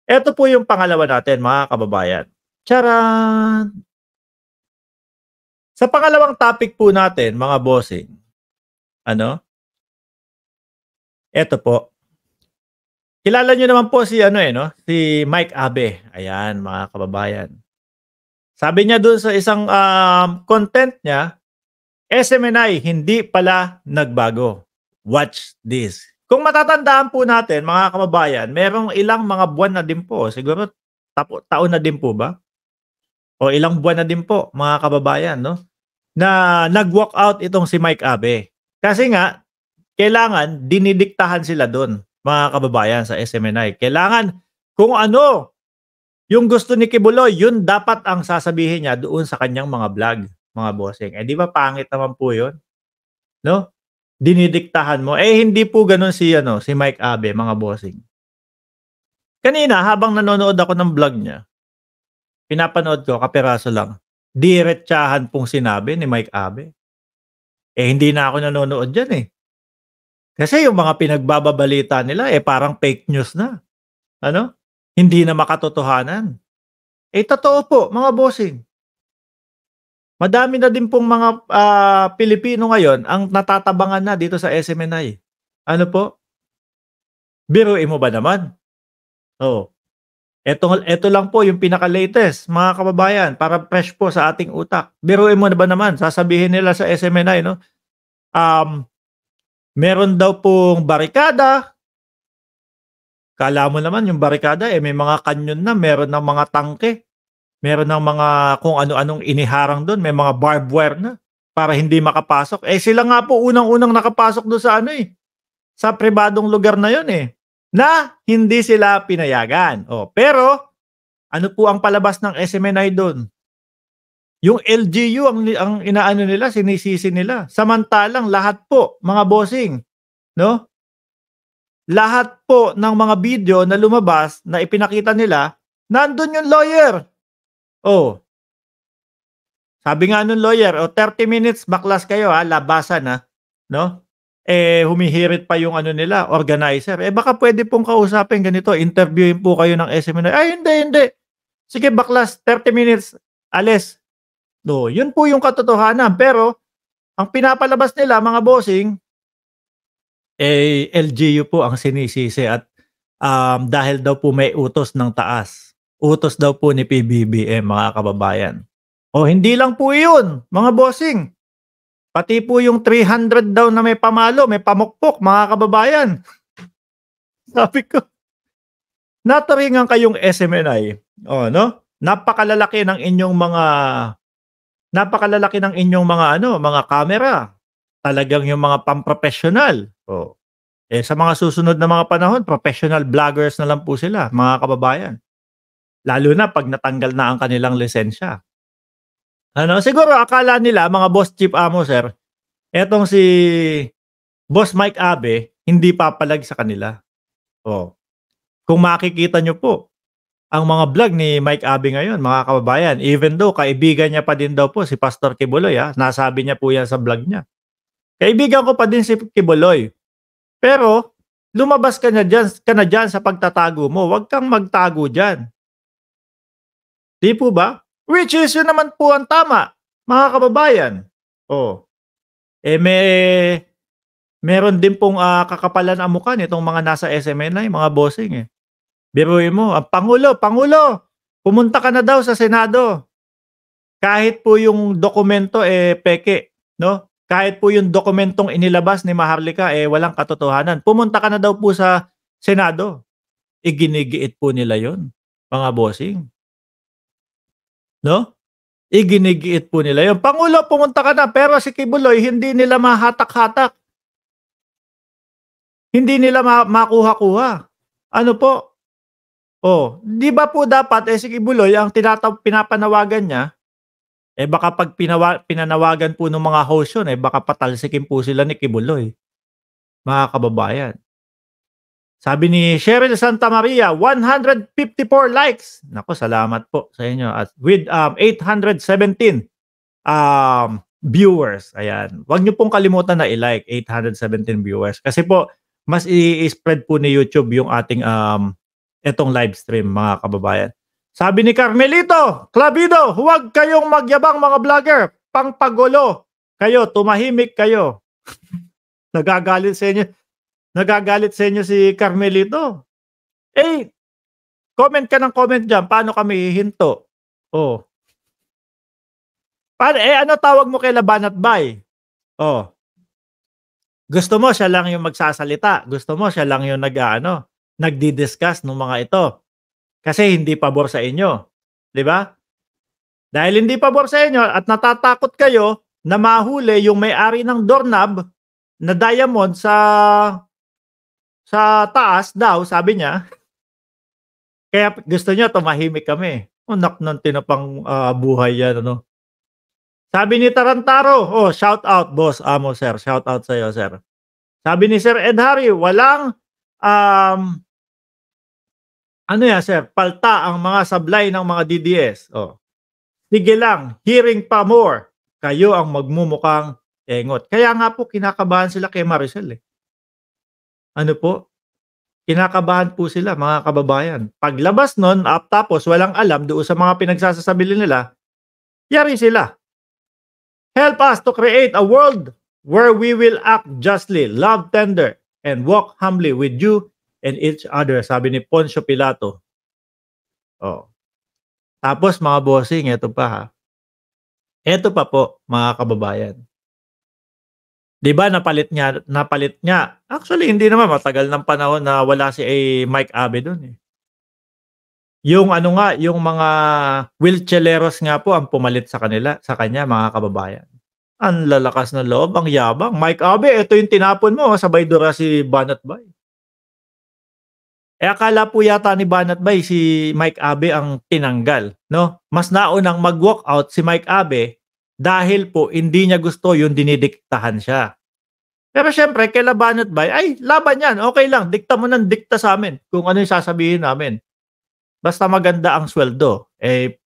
Eto po yung pangalawa natin mga kababayan. Charan! Sa pangalawang topic po natin mga bossing, ano, eto po. Kilala niyo naman po si ano, no, si Mike Abe. Ayan mga kababayan. Sabi niya dun sa isang, content niya, SMNI hindi pala nagbago. Watch this. Kung matatandaan po natin mga kababayan, merong ilang mga buwan na din po, siguro taon na din po ba? O ilang buwan na din po mga kababayan 'no, na nag-walk out itong si Mike Abe. Kasi nga kailangan dinidiktahan sila dun mga kababayan sa SMNI. Kailangan kung ano yung gusto ni Kibuloy, yun dapat ang sasabihin niya doon sa kanyang mga vlog, mga bossing. Eh, 'di ba pangit naman po yun, 'no? Dinidiktahan mo. Eh, hindi po gano'n si ano, si Mike Abe, mga bossing. Kanina habang nanonood ako ng vlog niya, pinapanood ko kapiraso lang, diretsahan pong sinabi ni Mike Abe. Eh, hindi na ako nanonood diyan, eh. Kasi yung mga pinagbababalita nila, eh, parang fake news na, ano? Hindi na makatotohanan. Eh, totoo po, mga bossing. Madami na din pong mga, Pilipino ngayon ang natatabangan na dito sa SMNI. Ano po, biruin mo ba naman? Oh, eto lang po yung pinaka-latest mga kababayan para fresh po sa ating utak. Biruin mo na ba naman sasabihin nila sa SMNI 'no, um, meron daw pong barikada. Akala mo naman yung barikada, eh, may mga kanyon na, meron ng mga tangke, meron ng mga kung ano-anong iniharang dun, may mga barbed wire na para hindi makapasok. Eh, sila nga po unang-unang nakapasok dun sa ano, eh, sa pribadong lugar na yun, eh, na hindi sila pinayagan. Oh, pero ano po ang palabas ng SMNI dun? Yung LGU ang inaano nila, sinisisi nila. Samantalang lahat po, mga bossing, 'no, lahat po ng mga video na lumabas na ipinakita nila, nandun yung lawyer. Oh, sabi nga nung lawyer, "Oh, 30 minutes baklas kayo, labasan, 'no?" Eh, humihirit pa yung ano nila, organizer. Eh, baka puwede pong kausapin ganito, interviewin po kayo ng SMNI. "Ay hindi, hindi. Sige baklas, 30 minutes, alis." No, yun po yung katotohanan. Pero ang pinapalabas nila mga bossing, eh, LGU po ang sinisisi at, dahil daw po may utos ng taas. Utos daw po ni PBBM mga kababayan. O hindi lang po yun, mga bossing. Pati po yung 300 daw na may pamalo, may pamukpok mga kababayan. Sabi ko, nataringan kayong SMNI. O 'no, napakalalaki ng inyong mga ano, mga kamera. Talagang yung mga pampropesyonal. Oh, eh, sa mga susunod na mga panahon, professional vloggers na lang po sila, mga kababayan. Lalo na 'pag natanggal na ang kanilang lisensya. Ano, siguro akala nila mga boss chief amo, sir, etong si Boss Mike Abe hindi papalag sa kanila. Oh, kung makikita niyo po ang mga vlog ni Mike Abe ngayon, mga kababayan, even though kaibigan niya pa din daw po si Pastor Kibuloy, nasabi niya po 'yan sa vlog niya. Kaibigan ko pa din si Kibuloy. Pero lumabas ka na diyan sa pagtatago mo, wag kang magtago diyan. 'Di po ba? Which is yun naman po ang tama, mga kababayan. Oh, eh, meron din pong, kakapalan ang mukha nitong mga nasa SMNI, mga bossing, eh. Biruin mo, ang pangulo, "Pangulo, pumunta ka na daw sa Senado." Kahit po yung dokumento, eh, peke, 'no? Kahit po yung dokumentong inilabas ni Maharlika, eh, walang katotohanan. Pumunta ka na daw po sa Senado. Iginigiit po nila yon, mga bossing, 'no? Iginigiit po nila yon. "Pangulo, pumunta ka na." Pero si Kibuloy hindi nila mahatak-hatak, hindi nila makuha-kuha. Ano po, oh, 'di ba po dapat, eh, si Kibuloy ang pinapanawagan niya, eh, baka 'pag pinanawagan po ng mga host yun, eh, baka patalsikin po sila ni Kibuloy, mga kababayan. Sabi ni Cheryl Santamaria, 154 likes. Naku, salamat po sa inyo at with, 817, viewers. Ayan. Huwag niyo pong kalimutan na i-like, 817 viewers. Kasi po, mas i-spread po ni YouTube yung ating, itong live stream, mga kababayan. Sabi ni Carmelito Clavido, huwag kayong magyabang mga vlogger, pangpagulo kayo, tumahimik kayo. Nagagalit sa inyo si Carmelito. Eh, comment ka ng comment diyan, paano kami hihinto? Oh. Ano tawag mo kay Laban at Bay? Oh. Gusto mo siya lang yung magsasalita, gusto mo siya lang yung nagdi-discuss nung mga ito. Kasi hindi pabor sa inyo, 'di ba? Dahil hindi pabor sa inyo at natatakot kayo na mahuli yung may-ari ng doorknob na diamond sa taas daw, sabi niya. Kaya gusto niya tumahimik kami. Anak ng tinapang buhay yan, ano. Sabi ni Tarantaro, oh, shout out boss Amo sir, shout out sa iyo sir. Sabi ni Sir Ed Harry, walang ano yan sir, palta ang mga sablay ng mga DDS. Oh. Sige lang, hearing pa more. Kayo ang magmumukhang engot. Kaya nga po kinakabahan sila kay Maricel eh. Ano po? Kinakabahan po sila mga kababayan. Paglabas nun, tapos walang alam doon sa mga pinagsasasabi nila, yari sila. Help us to create a world where we will act justly, love tender, and walk humbly with you and each other. Sabi ni Poncio Pilato. Oh. Tapos mga bossing, ito pa ha. Ito pa po mga kababayan. 'Di ba napalit niya. Actually hindi naman, matagal ng panahon na wala si Mike Abe doon eh. Yung yung mga wheelchaeleros nga po ang pumalit sa kanya mga kababayan. Ang lalakas ng loob, ang yabang. Mike Abe, ito yung tinapon mo, sabay dura si Banat Bay. Akala po yata ni Banat Bay si Mike Abe ang tinanggal, no? Mas naunang mag-walk out si Mike Abe dahil po hindi niya gusto yung dinidiktahan siya. Pero syempre, kay Banat Bay, ay laban yan, okay lang, dikta mo ng dikta sa amin kung ano yung sasabihin namin. Basta maganda ang sweldo. Eh,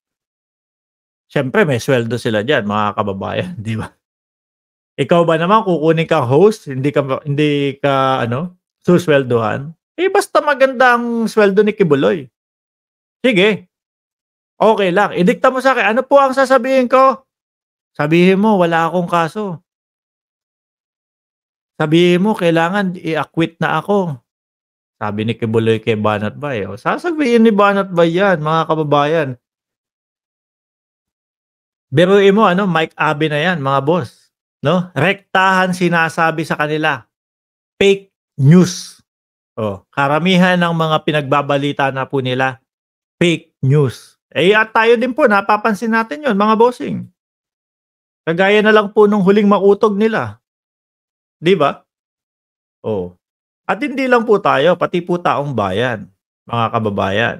syempre may sweldo sila dyan, mga kababayan, di ba? Ikaw ba naman kukunin kang host, hindi ka susweldohan? Eh basta maganda ang sweldo ni Kibuloy. Sige. Okay lang. Idikta mo sa akin, ano po ang sasabihin ko? Sabihin mo, wala akong kaso. Sabihin mo, kailangan i-acquit na ako. Sabi ni Kibuloy kay Banat Bay. O, sasabihin ni Banat Bay yan, mga kababayan. Biruin mo, Mike Abe na yan, mga boss. No? Rektahan sinasabi sa kanila. Fake news. Oh, karamihan ng mga pinagbabalita na po nila, fake news. Eh, at tayo din po, napapansin natin yon mga bossing. Kagaya na lang po nung huling mautog nila. Di ba? Oh. At hindi lang po tayo, pati po taong bayan, mga kababayan.